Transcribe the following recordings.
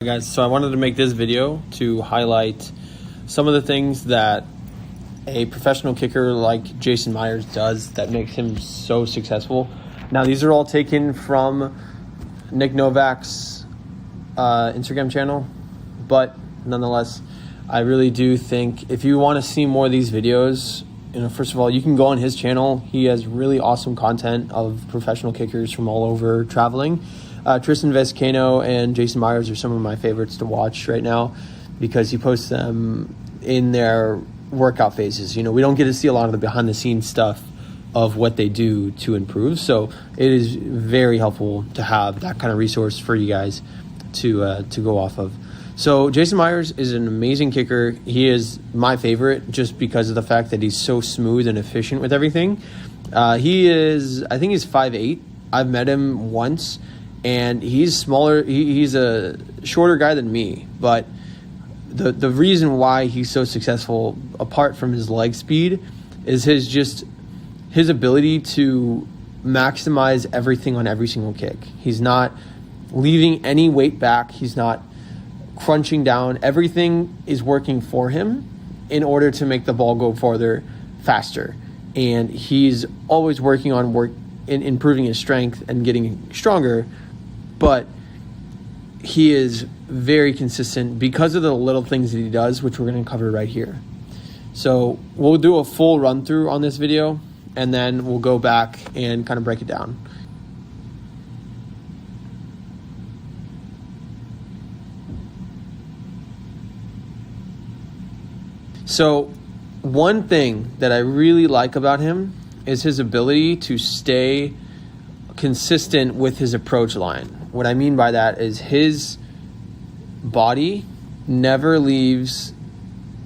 Guys, so I wanted to make this video to highlight some of the things that a professional kicker like Jason Myers does that makes him so successful. Now, these are all taken from Nick Novak's Instagram channel, but nonetheless, I really do think if you want to see more of these videos, first of all, you can go on his channel. He has really awesome content of professional kickers from all over traveling. Tristan Vizcaino and Jason Myers are some of my favorites to watch right now because he posts them in their workout phases. We don't get to see a lot of the behind the scenes stuff of what they do to improve. So it is very helpful to have that kind of resource for you guys to go off of. So Jason Myers is an amazing kicker. He is my favorite just because of the fact that he's so smooth and efficient with everything. I think he's 5'8". I've met him once. And he's smaller. He's a shorter guy than me. But the reason why he's so successful, apart from his leg speed, is his ability to maximize everything on every single kick. He's not leaving any weight back. He's not crunching down. Everything is working for him in order to make the ball go farther, faster. And he's always working on improving his strength and getting stronger. But he is very consistent because of the little things that he does, which we're going to cover right here. So we'll do a full run through on this video, and then we'll go back and kind of break it down. So one thing that I really like about him is his ability to stay consistent with his approach line. What I mean by that is his body never leaves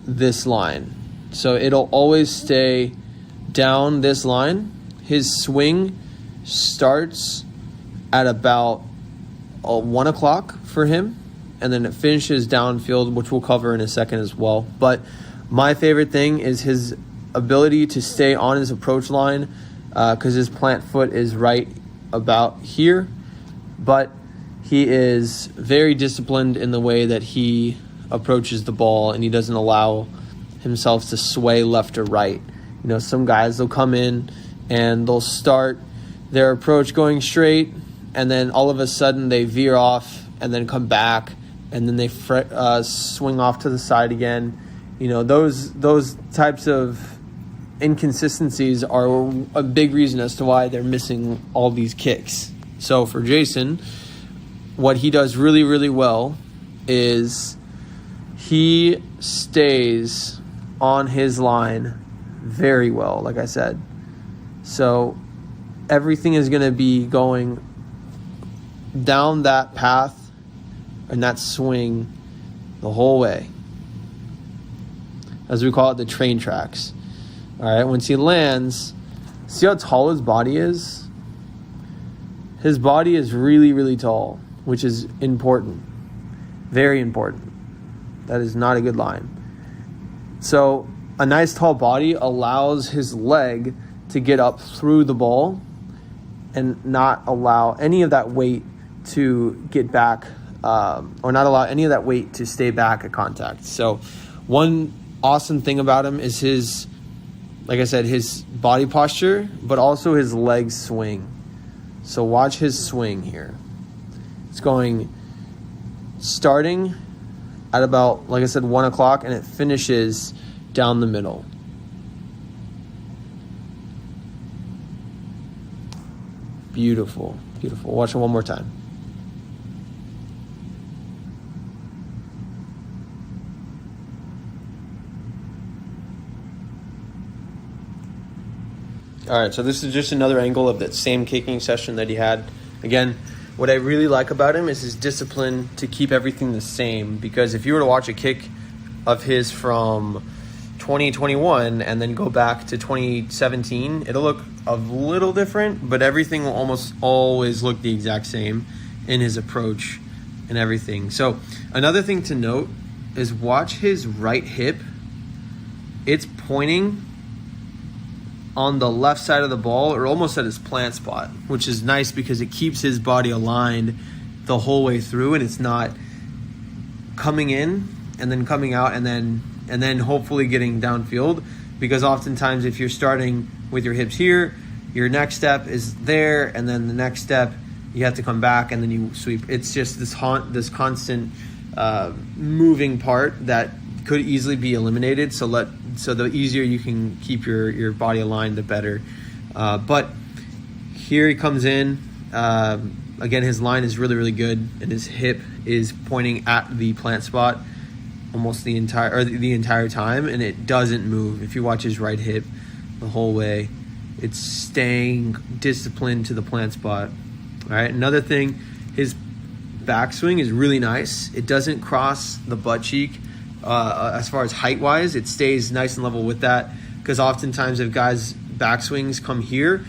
this line. So it'll always stay down this line. His swing starts at about 1 o'clock for him, and then it finishes downfield, which we'll cover in a second as well. But my favorite thing is his ability to stay on his approach line because his plant foot is right about here. But he is very disciplined in the way that he approaches the ball, and he doesn't allow himself to sway left or right. Some guys, they'll come in and they'll start their approach going straight, and then all of a sudden they veer off and then come back, and then they swing off to the side again. Those types of inconsistencies are a big reason as to why they're missing all these kicks. So for Jason, what he does really, really well is he stays on his line very well, like I said. So everything is going to be going down that path and that swing the whole way. As we call it, the train tracks. All right, once he lands, see how tall his body is? His body is really, really tall, which is important. Very important. That is not a good line. So a nice tall body allows his leg to get up through the ball and not allow any of that weight to get back, or not allow any of that weight to stay back at contact. So one awesome thing about him is his body posture, but also his leg swing. So watch his swing here. It's starting at about, like I said, 1 o'clock, and it finishes down the middle. Beautiful, beautiful. Watch it one more time. All right, so this is just another angle of that same kicking session that he had. Again, what I really like about him is his discipline to keep everything the same, because if you were to watch a kick of his from 2021 and then go back to 2017, it'll look a little different, but everything will almost always look the exact same in his approach and everything. So another thing to note is watch his right hip. It's pointing on the left side of the ball, or almost at his plant spot, which is nice because it keeps his body aligned the whole way through, and it's not coming in and then coming out and then hopefully getting downfield, because oftentimes if you're starting with your hips here, your next step is there, and then the next step you have to come back and then you sweep. It's just this constant moving part that could easily be eliminated. So the easier you can keep your body aligned, the better. But here he comes in. Again, his line is really, really good, and his hip is pointing at the plant spot almost the entire time, and it doesn't move. If you watch his right hip the whole way, it's staying disciplined to the plant spot. All right. Another thing, his backswing is really nice. It doesn't cross the butt cheek as far as height wise. It stays nice and level with that, because oftentimes if guys backswings come here,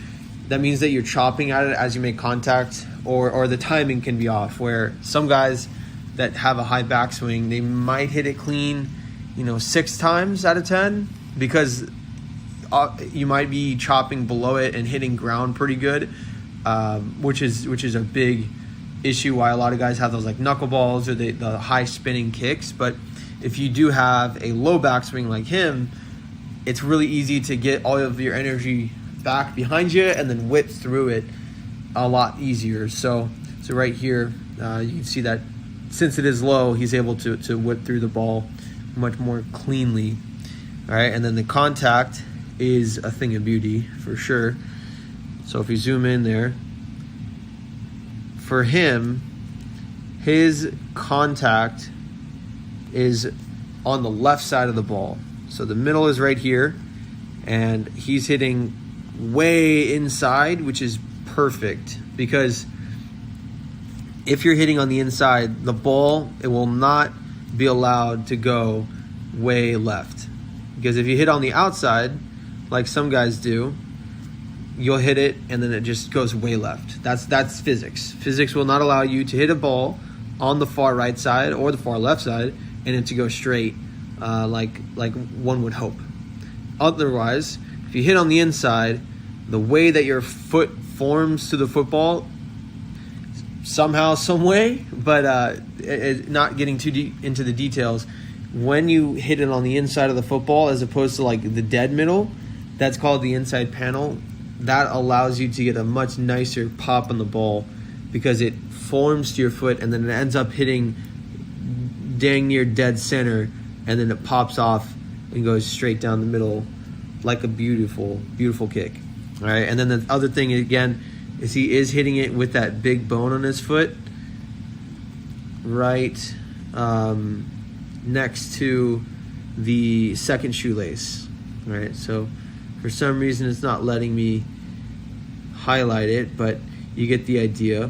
that means that you're chopping at it as you make contact, or the timing can be off, where some guys that have a high backswing, they might hit it clean, 6 times out of 10, because you might be chopping below it and hitting ground pretty good, which is a big issue why a lot of guys have those like knuckleballs or the high spinning kicks. But if you do have a low backswing like him, it's really easy to get all of your energy back behind you and then whip through it a lot easier. So right here, you can see that since it is low, he's able to whip through the ball much more cleanly. All right, and then the contact is a thing of beauty for sure. So if you zoom in there, for him, his contact is on the left side of the ball. So the middle is right here, and he's hitting way inside, which is perfect, because if you're hitting on the inside, the ball, it will not be allowed to go way left. Because if you hit on the outside, like some guys do, you'll hit it and then it just goes way left. That's physics. Physics will not allow you to hit a ball on the far right side or the far left side and it to go straight, like one would hope. Otherwise, if you hit on the inside, the way that your foot forms to the football, somehow, some way, but not getting too deep into the details, when you hit it on the inside of the football as opposed to like the dead middle, that's called the inside panel. That allows you to get a much nicer pop on the ball because it forms to your foot and then it ends up hitting dang near dead center, and then it pops off and goes straight down the middle like a beautiful, beautiful kick. All right, and then the other thing again is he is hitting it with that big bone on his foot right next to the second shoelace. All right, so for some reason it's not letting me highlight it, but you get the idea.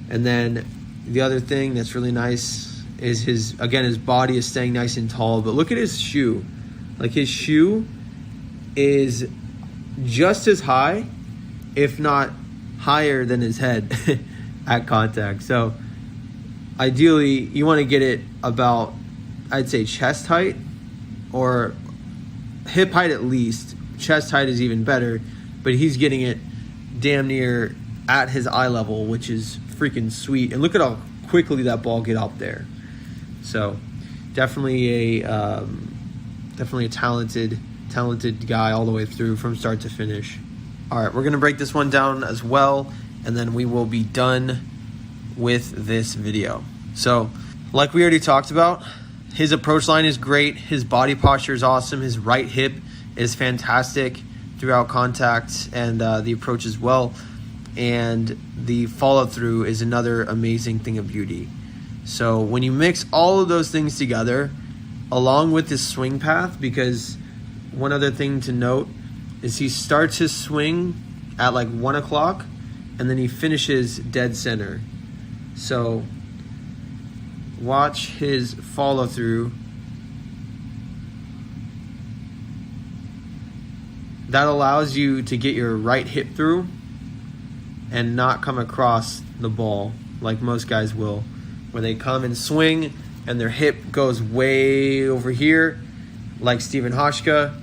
And then the other thing that's really nice is his body is staying nice and tall, but look at his shoe. Like his shoe is just as high, if not higher than his head at contact. So ideally you want to get it about, I'd say, chest height or hip height at least. Chest height is even better, but he's getting it damn near at his eye level, which is freaking sweet. And look at how quickly that ball get up there. So definitely a talented guy all the way through from start to finish. All right, we're going to break this one down as well, and then we will be done with this video. So like we already talked about, his approach line is great. His body posture is awesome. His right hip is fantastic throughout contact and the approach as well. And the follow through is another amazing thing of beauty. So when you mix all of those things together, along with his swing path, because one other thing to note is he starts his swing at like 1 o'clock and then he finishes dead center. So watch his follow through. That allows you to get your right hip through and not come across the ball like most guys will, where they come and swing and their hip goes way over here, like Steven Hoshka.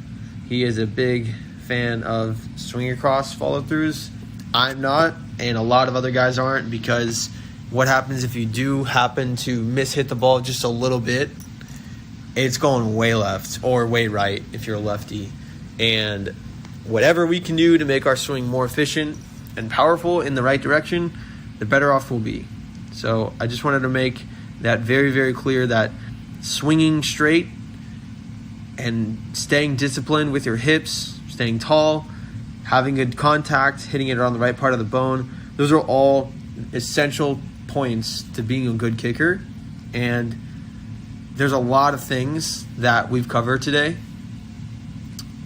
He is a big fan of swing across follow throughs. I'm not, and a lot of other guys aren't, because what happens if you do happen to hit the ball just a little bit? It's going way left or way right if you're a lefty. And whatever we can do to make our swing more efficient and powerful in the right direction, the better off we'll be. So I just wanted to make that very, very clear, that swinging straight and staying disciplined with your hips, staying tall, having good contact, hitting it on the right part of the bone, those are all essential points to being a good kicker. And there's a lot of things that we've covered today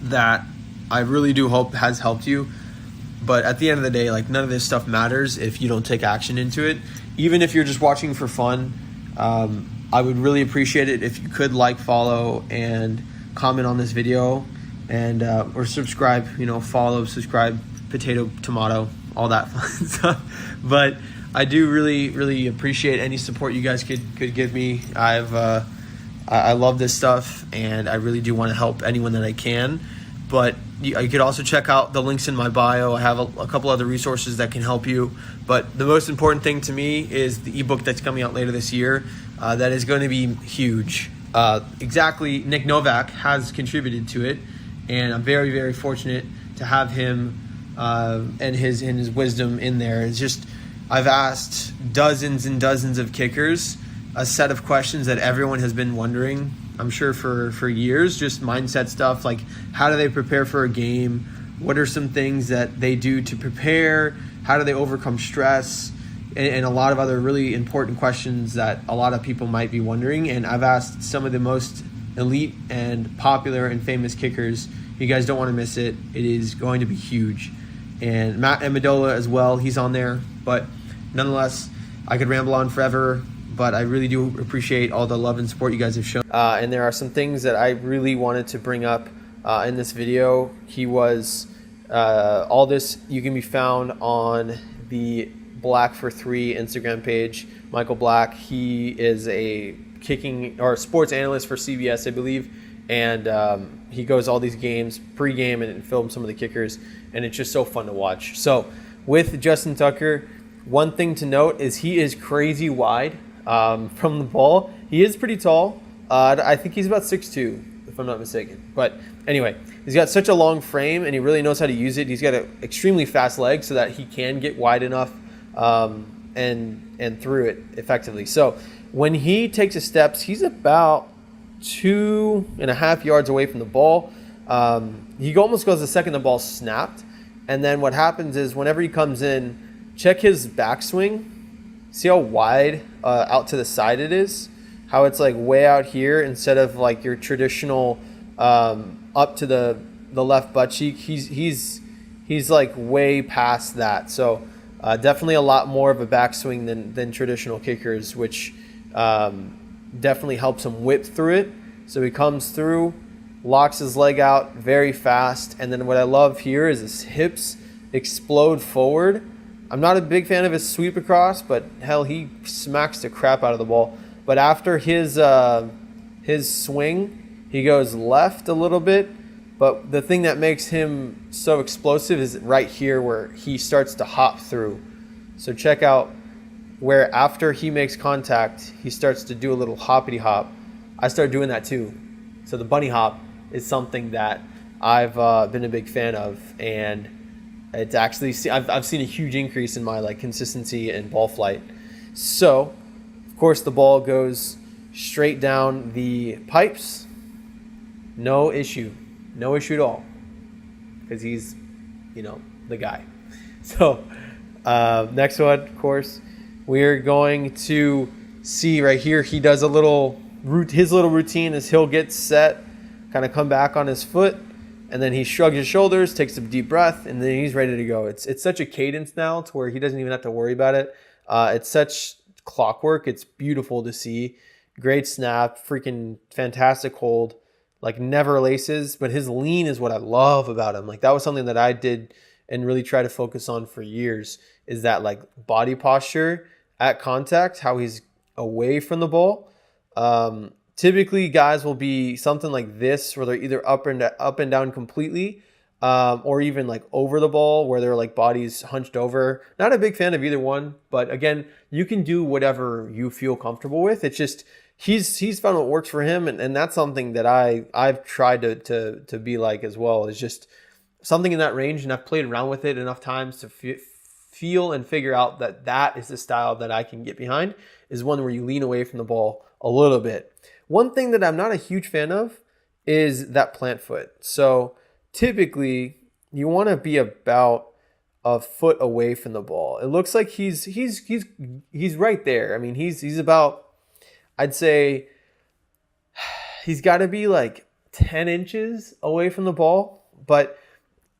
that I really do hope has helped you. But at the end of the day, like, none of this stuff matters if you don't take action into it. Even if you're just watching for fun, I would really appreciate it if you could like, follow, and comment on this video, and or subscribe. Follow, subscribe, potato, tomato, all that fun stuff. But I do really, really appreciate any support you guys could give me. I love this stuff, and I really do want to help anyone that I can. But you could also check out the links in my bio. I have a couple other resources that can help you. But the most important thing to me is the ebook that's coming out later this year. That is going to be huge. Exactly, Nick Novak has contributed to it, and I'm very, very fortunate to have him and his wisdom in there. It's just, I've asked dozens and dozens of kickers a set of questions that everyone has been wondering, I'm sure, for years. Just mindset stuff, like how do they prepare for a game? What are some things that they do to prepare? How do they overcome stress? And a lot of other really important questions that a lot of people might be wondering. And I've asked some of the most elite and popular and famous kickers. You guys don't want to miss it. It is going to be huge. And Matt Amendola as well, he's on there. But nonetheless, I could ramble on forever, but I really do appreciate all the love and support you guys have shown. And there are some things that I really wanted to bring up in this video. All this you can be found on the Black for 3 Instagram page. Michael Black, he is a kicking or sports analyst for CBS, I believe. And he goes all these games pre-game and films some of the kickers. And it's just so fun to watch. So with Justin Tucker, one thing to note is he is crazy wide. From the ball. He is pretty tall. I think he's about 6'2", if I'm not mistaken. But anyway, he's got such a long frame, and he really knows how to use it. He's got an extremely fast leg so that he can get wide enough and through it effectively. So when he takes his steps, he's about 2.5 yards away from the ball. He almost goes the second the ball snapped. And then what happens is whenever he comes in, check his backswing. See how wide out to the side it is? How it's like way out here instead of like your traditional up to the left butt cheek. He's like way past that. So definitely a lot more of a backswing than traditional kickers, which definitely helps him whip through it. So he comes through, locks his leg out very fast, and then what I love here is his hips explode forward. I'm not a big fan of his sweep across, but hell, he smacks the crap out of the ball. But after his swing, he goes left a little bit. But the thing that makes him so explosive is right here where he starts to hop through. So check out where after he makes contact, he starts to do a little hoppity hop. I started doing that too. So the bunny hop is something that I've been a big fan of, and it's actually I've seen a huge increase in my consistency and ball flight. So, of course, the ball goes straight down the pipes. No issue at all, because he's, the guy. So, next one, of course, we're going to see right here. He does his little routine is he'll get set, kind of come back on his foot. And then he shrugs his shoulders, takes a deep breath, and then he's ready to go. It's such a cadence now to where he doesn't even have to worry about it. It's such clockwork. It's beautiful to see. Great snap, freaking fantastic hold, never laces. But his lean is what I love about him. That was something that I did and really try to focus on for years, is that body posture at contact, how he's away from the ball. Typically, guys will be something like this, where they're either up and down completely, or even like over the ball where their like bodies hunched over. Not a big fan of either one, but again, you can do whatever you feel comfortable with. It's just he's found what works for him, and that's something that I've tried to be like as well. Is just something in that range, and I've played around with it enough times to feel and figure out that that is the style that I can get behind, is one where you lean away from the ball a little bit. One thing that I'm not a huge fan of is that plant foot. So typically you want to be about a foot away from the ball. It looks like he's right there. I mean, he's about, I'd say he's got to be like 10 inches away from the ball, but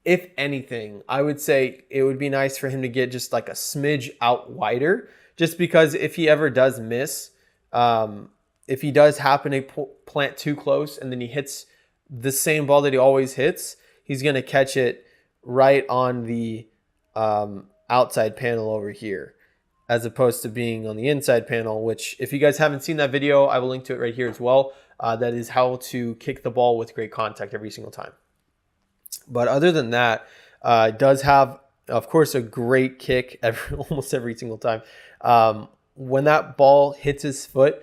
if anything, I would say it would be nice for him to get just like a smidge out wider, just because if he ever does miss, if he does happen to plant too close and then he hits the same ball that he always hits, he's going to catch it right on the outside panel over here, as opposed to being on the inside panel, which if you guys haven't seen that video, I will link to it right here as well. That is how to kick the ball with great contact every single time. But other than that, it does have, of course, a great kick almost every single time. When that ball hits his foot,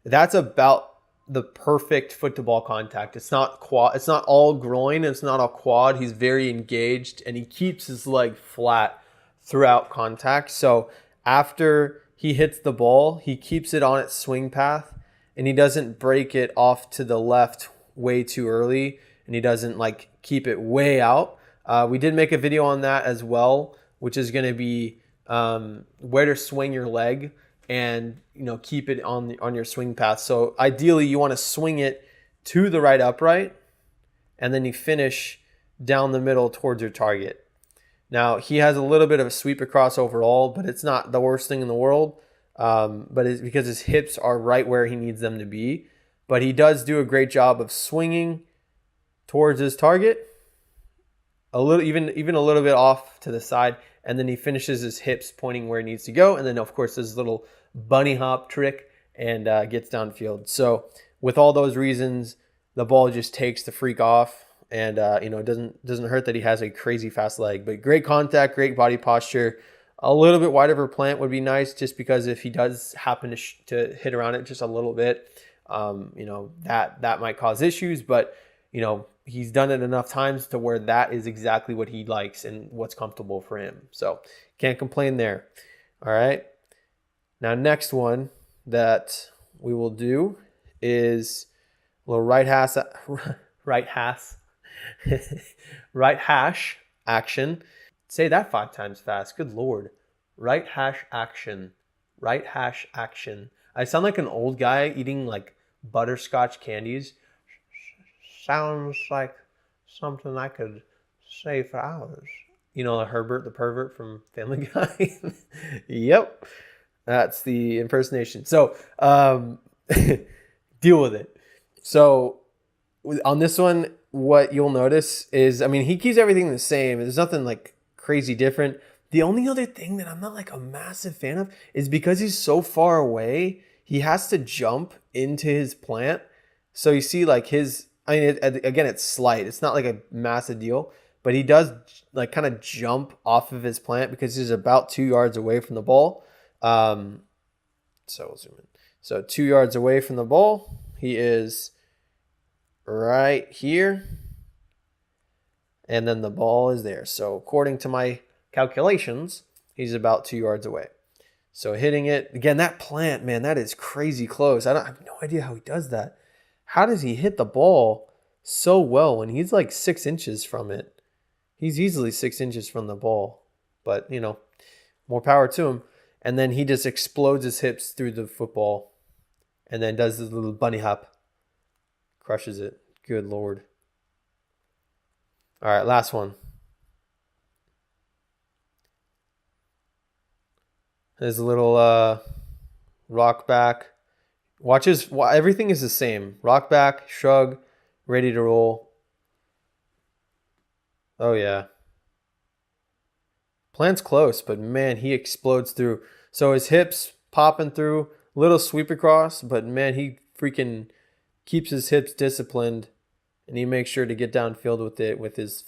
that's about the perfect foot to ball contact. It's not quad. It's not all groin. It's not all quad. He's very engaged, and he keeps his leg flat throughout contact. So after he hits the ball, he keeps it on its swing path, and he doesn't break it off to the left way too early, and he doesn't like keep it way out. We did make a video on that as well, which is going to be where to swing your leg and keep it on your swing path. So ideally you want to swing it to the right upright, and then you finish down the middle towards your target. Now he has a little bit of a sweep across overall, but it's not the worst thing in the world. But it's because his hips are right where he needs them to be. But he does do a great job of swinging towards his target, a little, even a little bit off to the side, and then he finishes his hips pointing where he needs to go, and then of course this little bunny hop trick and gets downfield. So with all those reasons, the ball just takes the freak off, and it doesn't hurt that he has a crazy fast leg. But great contact, great body posture. A little bit wider of a plant would be nice, just because if he does happen to hit around it just a little bit, that might cause issues. But he's done it enough times to where that is exactly what he likes and what's comfortable for him. So can't complain there. All right. Now, next one that we will do is a little right hash action. Say that 5 times fast. Good Lord. Right hash action. Right hash action. I sound like an old guy eating like butterscotch candies. Sounds like something I could say for hours. Herbert the pervert from Family Guy. Yep. That's the impersonation. So deal with it. So on this one, what you'll notice is, he keeps everything the same. There's nothing like crazy different. The only other thing that I'm not like a massive fan of is because he's so far away, he has to jump into his plant. So you see like again, it's slight. It's not like a massive deal, but he does like kind of jump off of his plant because he's about 2 yards away from the ball. So we'll zoom in. So 2 yards away from the ball, he is right here. And then the ball is there. So according to my calculations, he's about 2 yards away. So hitting it, again, that plant, man, that is crazy close. I have no idea how he does that. How does he hit the ball so well when he's like 6 inches from it? He's easily 6 inches from the ball, but more power to him. And then he just explodes his hips through the football and then does this little bunny hop. Crushes it. Good Lord. All right, last one. There's a little rock back. Everything is the same. Rock back, shrug, ready to roll. Oh, yeah. Plant's close, but man, he explodes through. So his hips popping through, little sweep across, but man, he freaking keeps his hips disciplined, and he makes sure to get downfield with it with his